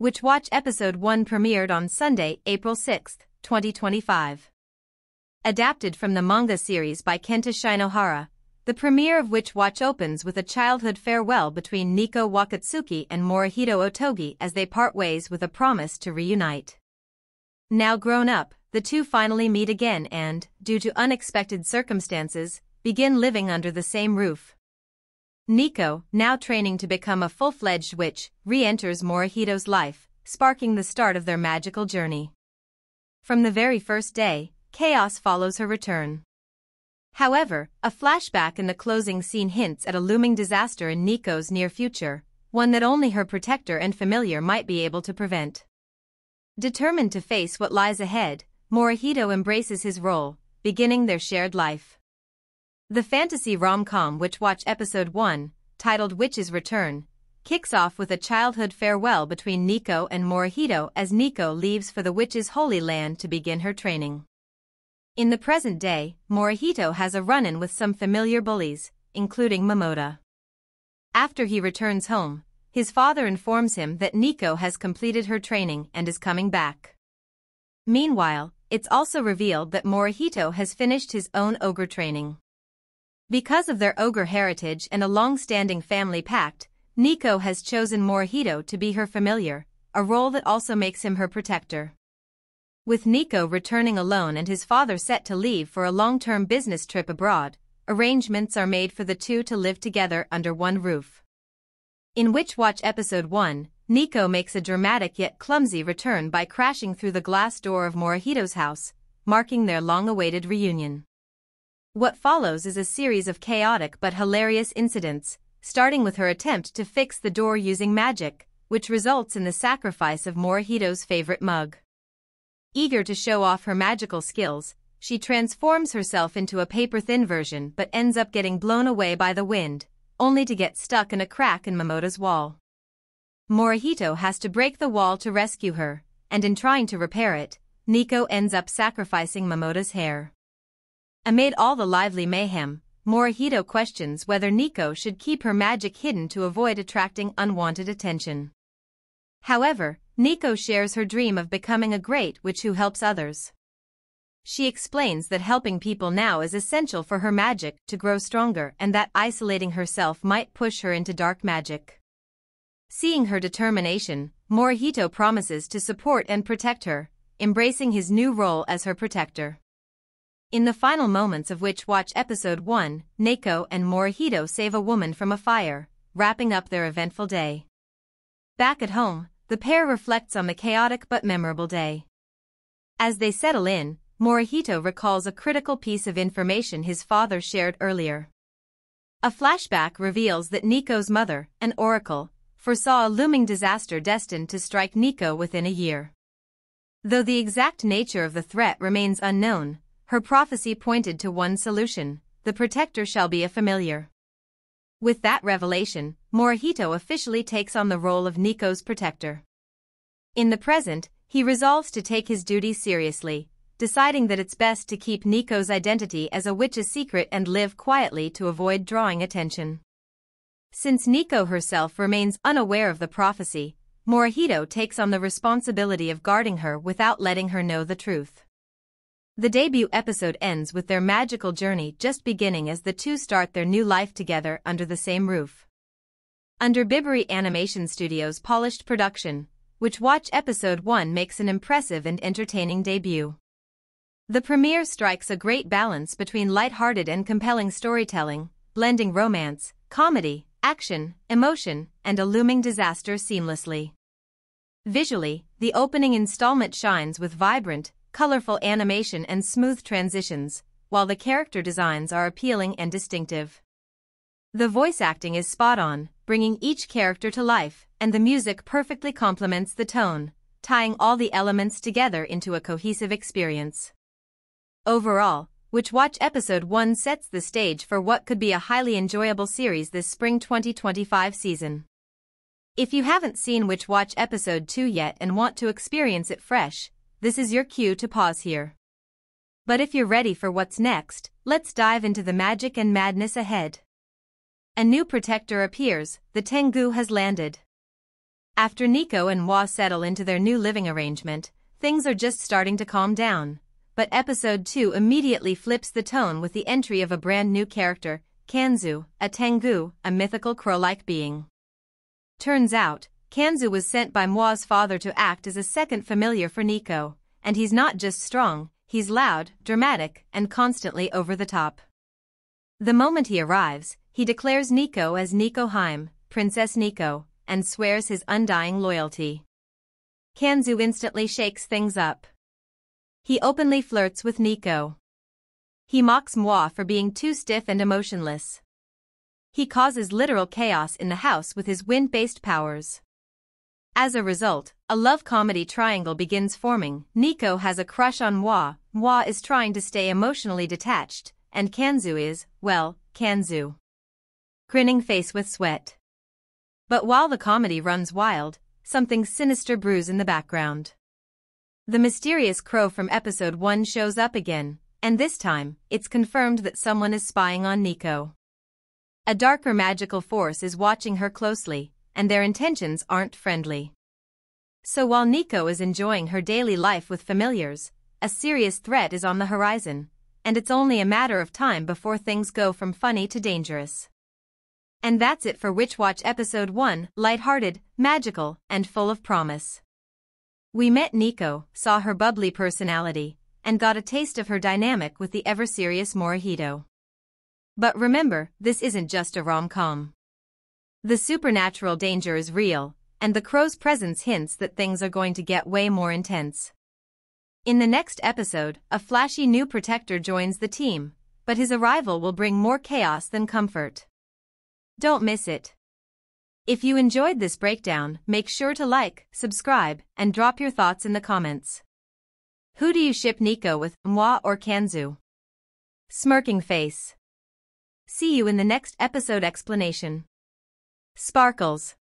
Witch Watch Episode 1 premiered on Sunday, April 6, 2025. Adapted from the manga series by Kenta Shinohara, the premiere of Witch Watch opens with a childhood farewell between Nico Wakatsuki and Morihito Otogi as they part ways with a promise to reunite. Now grown up, the two finally meet again and, due to unexpected circumstances, begin living under the same roof. Nico, now training to become a full-fledged witch, re-enters Morihito's life, sparking the start of their magical journey. From the very first day, chaos follows her return. However, a flashback in the closing scene hints at a looming disaster in Nico's near future, one that only her protector and familiar might be able to prevent. Determined to face what lies ahead, Morihito embraces his role, beginning their shared life. The fantasy rom-com Witch Watch Episode 1, titled Witch's Return, kicks off with a childhood farewell between Nico and Morihito as Nico leaves for the witch's holy land to begin her training. In the present day, Morihito has a run-in with some familiar bullies, including Momota. After he returns home, his father informs him that Nico has completed her training and is coming back. Meanwhile, it's also revealed that Morihito has finished his own ogre training. Because of their ogre heritage and a long-standing family pact, Nico has chosen Morihito to be her familiar, a role that also makes him her protector. With Nico returning alone and his father set to leave for a long-term business trip abroad, arrangements are made for the two to live together under one roof. In Witch Watch Episode 1, Nico makes a dramatic yet clumsy return by crashing through the glass door of Morihito's house, marking their long-awaited reunion. What follows is a series of chaotic but hilarious incidents, starting with her attempt to fix the door using magic, which results in the sacrifice of Morihito's favorite mug. Eager to show off her magical skills, she transforms herself into a paper-thin version but ends up getting blown away by the wind, only to get stuck in a crack in Momota's wall. Morihito has to break the wall to rescue her, and in trying to repair it, Nico ends up sacrificing Momota's hair. Amid all the lively mayhem, Morihito questions whether Nico should keep her magic hidden to avoid attracting unwanted attention. However, Nico shares her dream of becoming a great witch who helps others. She explains that helping people now is essential for her magic to grow stronger and that isolating herself might push her into dark magic. Seeing her determination, Morihito promises to support and protect her, embracing his new role as her protector. In the final moments of Witch Watch Episode 1, Nico and Morihito save a woman from a fire, wrapping up their eventful day. Back at home, the pair reflects on the chaotic but memorable day. As they settle in, Morihito recalls a critical piece of information his father shared earlier. A flashback reveals that Nico's mother, an oracle, foresaw a looming disaster destined to strike Nico within a year. Though the exact nature of the threat remains unknown, her prophecy pointed to one solution: the protector shall be a familiar. With that revelation, Morihito officially takes on the role of Nico's protector. In the present, he resolves to take his duties seriously, deciding that it's best to keep Nico's identity as a witch a secret and live quietly to avoid drawing attention. Since Nico herself remains unaware of the prophecy, Morihito takes on the responsibility of guarding her without letting her know the truth. The debut episode ends with their magical journey just beginning as the two start their new life together under the same roof. Under Bibury Animation Studios' polished production, Witch Watch Episode 1 makes an impressive and entertaining debut. The premiere strikes a great balance between light-hearted and compelling storytelling, blending romance, comedy, action, emotion, and a looming disaster seamlessly. Visually, the opening installment shines with vibrant, colorful animation and smooth transitions, while the character designs are appealing and distinctive. The voice acting is spot-on, bringing each character to life, and the music perfectly complements the tone, tying all the elements together into a cohesive experience. Overall, Witch Watch Episode 1 sets the stage for what could be a highly enjoyable series this spring 2025 season. If you haven't seen Witch Watch Episode 2 yet and want to experience it fresh, this is your cue to pause here. But if you're ready for what's next, let's dive into the magic and madness ahead. A new protector appears, the Tengu has landed. After Nico and Wa settle into their new living arrangement, things are just starting to calm down. But episode 2 immediately flips the tone with the entry of a brand new character, Kanzu, a Tengu, a mythical crow-like being. Turns out, Kanzu was sent by Mwa's father to act as a second familiar for Nico, and he's not just strong, he's loud, dramatic, and constantly over the top. The moment he arrives, he declares Nico as Nico Heim, Princess Nico, and swears his undying loyalty. Kanzu instantly shakes things up. He openly flirts with Nico. He mocks Mwa for being too stiff and emotionless. He causes literal chaos in the house with his wind-based powers. As a result, a love comedy triangle begins forming. Nico has a crush on Mwa, Mwa is trying to stay emotionally detached, and Kanzu is, well, Kanzu. Grinning face with sweat. But while the comedy runs wild, something sinister brews in the background. The mysterious crow from episode 1 shows up again, and this time, it's confirmed that someone is spying on Nico. A darker magical force is watching her closely, and their intentions aren't friendly. So while Nico is enjoying her daily life with familiars, a serious threat is on the horizon, and it's only a matter of time before things go from funny to dangerous. And that's it for Witch Watch episode 1, lighthearted, magical, and full of promise. We met Nico, saw her bubbly personality, and got a taste of her dynamic with the ever-serious Morihito. But remember, this isn't just a rom-com. The supernatural danger is real, and the crow's presence hints that things are going to get way more intense. In the next episode, a flashy new protector joins the team, but his arrival will bring more chaos than comfort. Don't miss it. If you enjoyed this breakdown, make sure to like, subscribe, and drop your thoughts in the comments. Who do you ship Nico with, Mwa or Kanzu? Smirking face. See you in the next episode explanation. Sparkles.